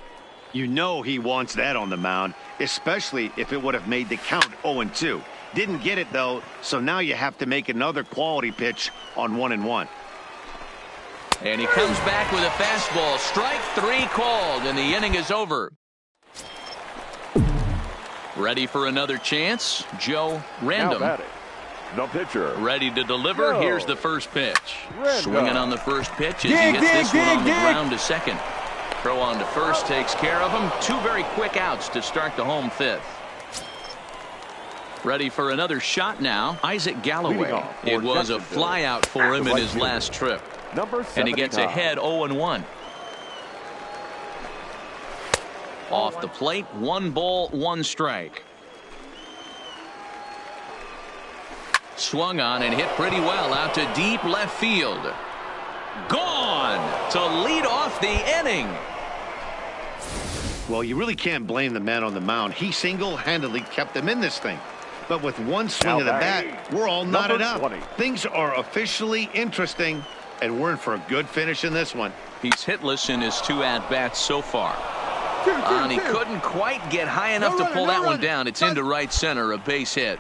You know he wants that on the mound, especially if it would have made the count 0-2. Didn't get it, though, so now you have to make another quality pitch on 1-1. And he comes back with a fastball. Strike 3 called, and the inning is over. Ready for another chance, Joe Random. The pitcher. Ready to deliver. Here's the first pitch. Swinging on the first pitch as he hits this one on the ground to second. Throw on to first takes care of him. 2 very quick outs to start the home 5th. Ready for another shot now, Isaac Galloway. It was a fly out for him in his last trip. And he gets ahead 0-1. Off the plate, 1 ball, 1 strike. Swung on and hit pretty well out to deep left field. Gone to lead off the inning. Well, you really can't blame the man on the mound. He single-handedly kept them in this thing. But with 1 swing of the bat, we're all knotted up. Things are officially interesting, and we're in for a good finish in this one. He's hitless in his 2 at-bats so far. And he couldn't quite get high enough to pull that one down. It's into right center, a base hit.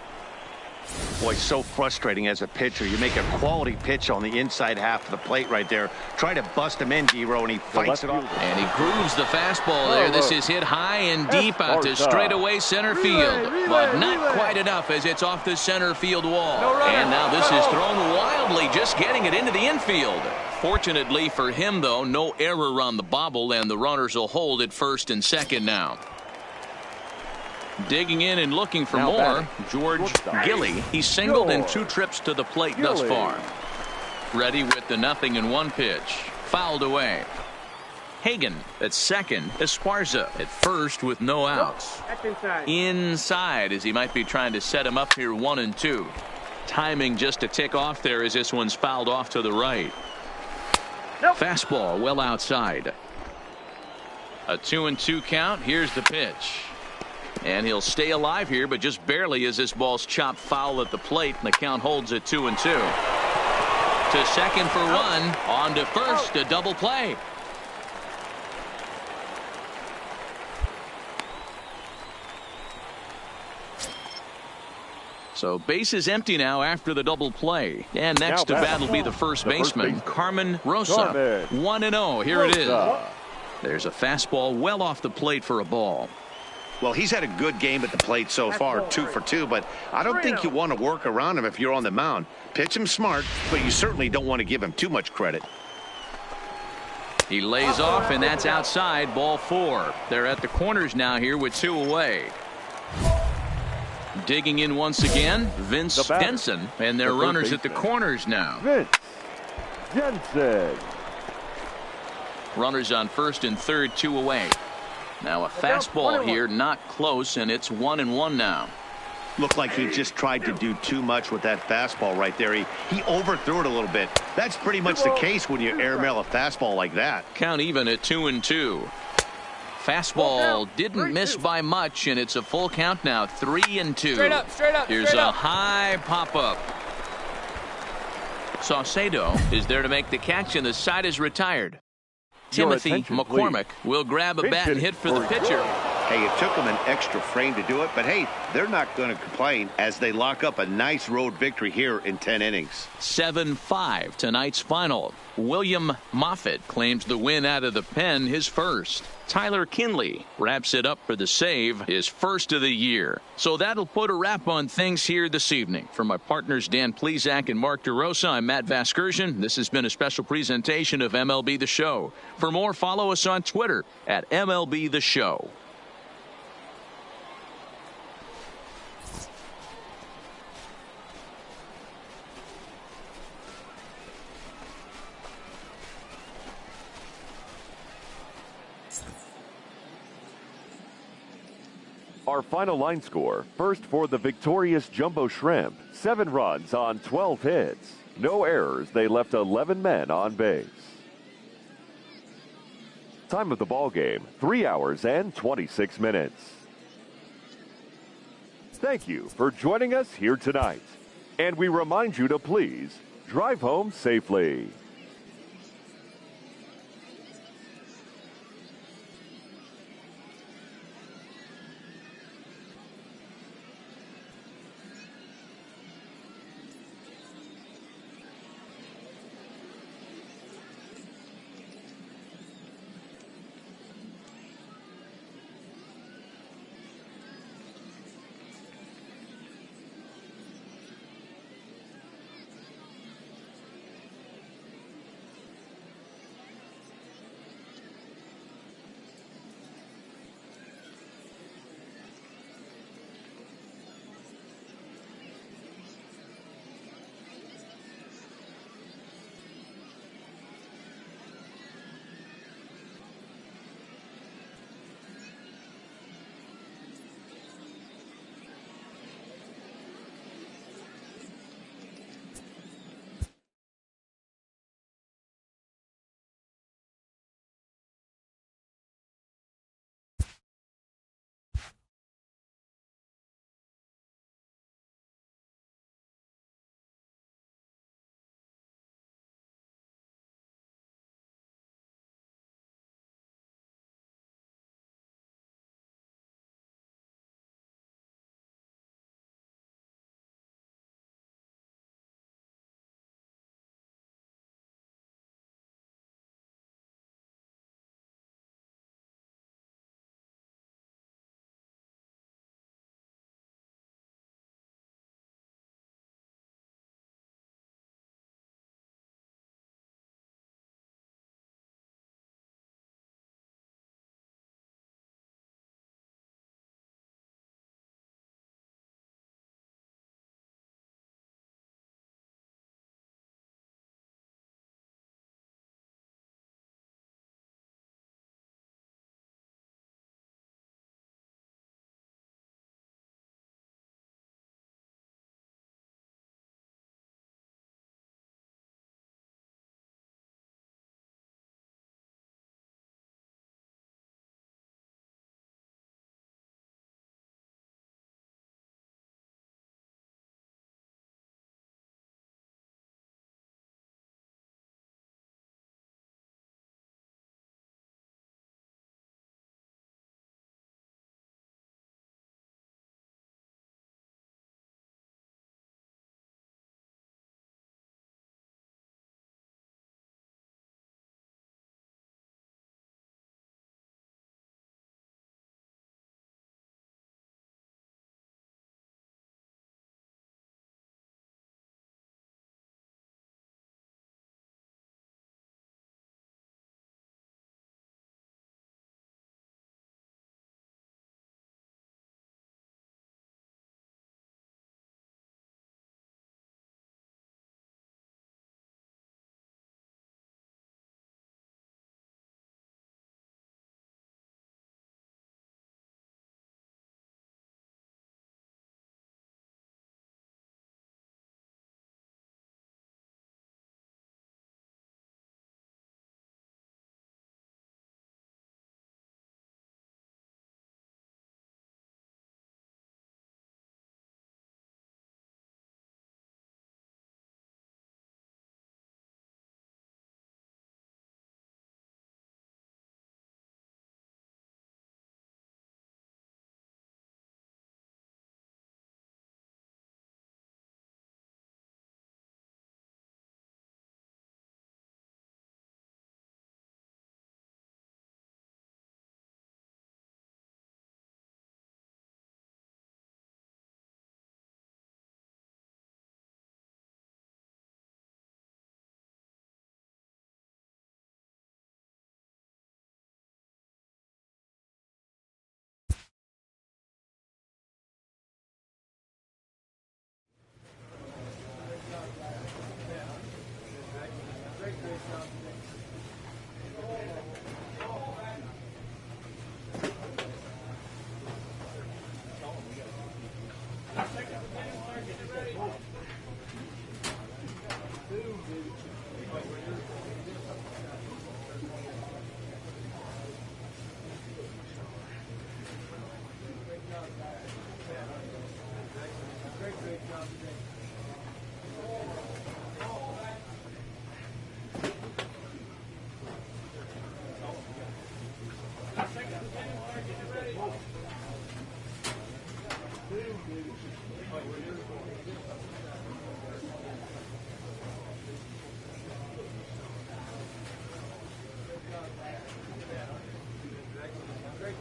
Boy, so frustrating as a pitcher. You make a quality pitch on the inside half of the plate right there. Try to bust him in, Dero, and he fights it off. And he grooves the fastball there. This is hit high and deep out to straightaway center field. But not quite enough as it's off the center field wall. And now this is thrown wildly, just getting it into the infield. Fortunately for him, though, no error on the bobble, and the runners will hold at first and second now. Digging in and looking for more, George Gilly. He's singled in 2 trips to the plate thus far. Ready with the 0-1 pitch. Fouled away. Hagan at second. Esparza at first with no outs. Inside as he might be trying to set him up here 1-2. Timing just to tick off there as this one's fouled off to the right. Fastball well outside. A 2-2 count. Here's the pitch. And he'll stay alive here, but just barely as this ball's chopped foul at the plate, and the count holds at 2-2. To second for 1. On to first, a double play. So base is empty now after the double play. And next to bat will be the first baseman, Carmen Rosa. 1-0. Here it is. There's a fastball well off the plate for a ball. Well, he's had a good game at the plate so far, 2 for 2, but I don't think you want to work around him if you're on the mound. Pitch him smart, but you certainly don't want to give him too much credit. He lays off, and that's outside, ball 4. They're at the corners now here with 2 away. Digging in once again, Vince Denson, and their runners at the corners now. Vince Denson. Runners on first and third, 2 away. Now a fastball here, not close, and it's 1-1 now. Looked like he just tried to do too much with that fastball right there. He overthrew it a little bit. That's pretty much the case when you airmail a fastball like that. Count even at 2-2. Fastball didn't miss by much, and it's a full count now, 3-2. Straight up. Here's a high pop-up. Saucedo is there to make the catch, and the side is retired. Timothy McCormick will grab a bat and hit for the pitcher. Hey, it took them an extra frame to do it, but hey, they're not going to complain as they lock up a nice road victory here in 10 innings. 7-5 tonight's final. William Moffitt claims the win out of the pen, his first. Tyler Kinley wraps it up for the save, his first of the year. So that'll put a wrap on things here this evening. For my partners Dan Plesac and Mark DeRosa, I'm Matt Vasgersian. This has been a special presentation of MLB The Show. For more, follow us on Twitter at MLB The Show. Our final line score, first for the victorious Jumbo Shrimp, 7 runs on 12 hits. No errors, they left 11 men on base. Time of the ball game, 3 hours and 26 minutes. Thank you for joining us here tonight. And we remind you to please drive home safely.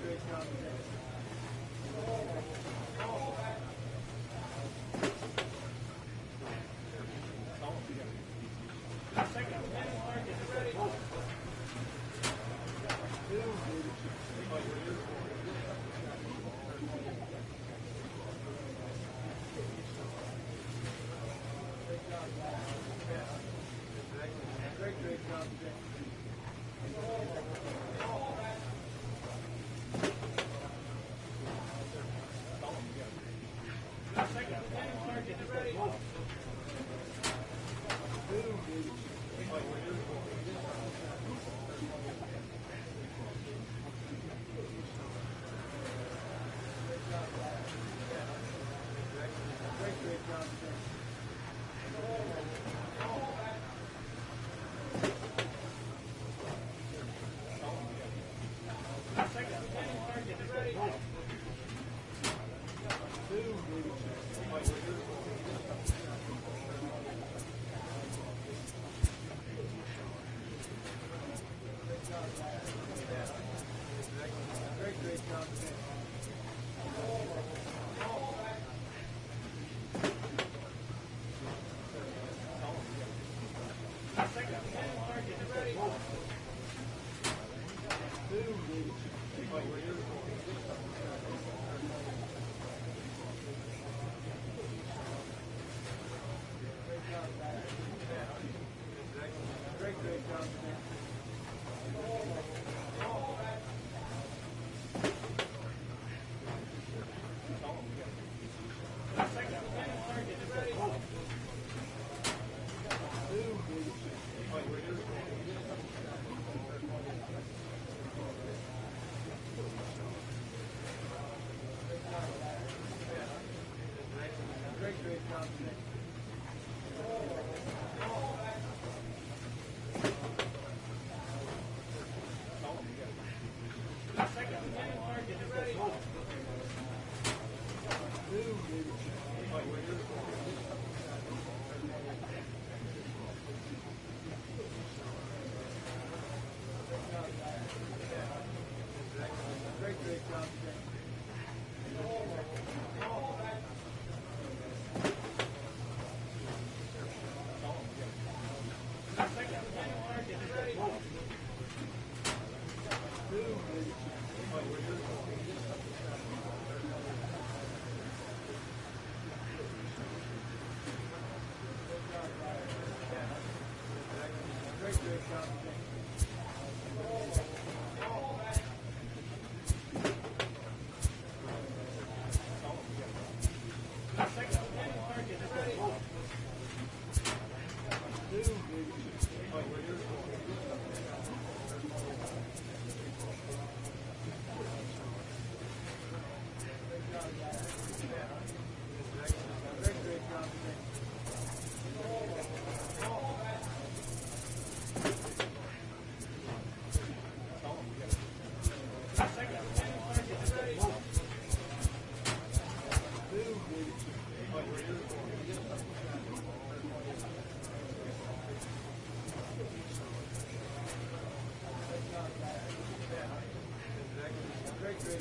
Great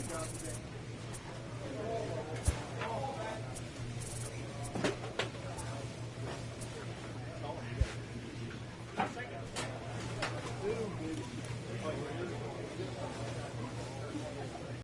job today.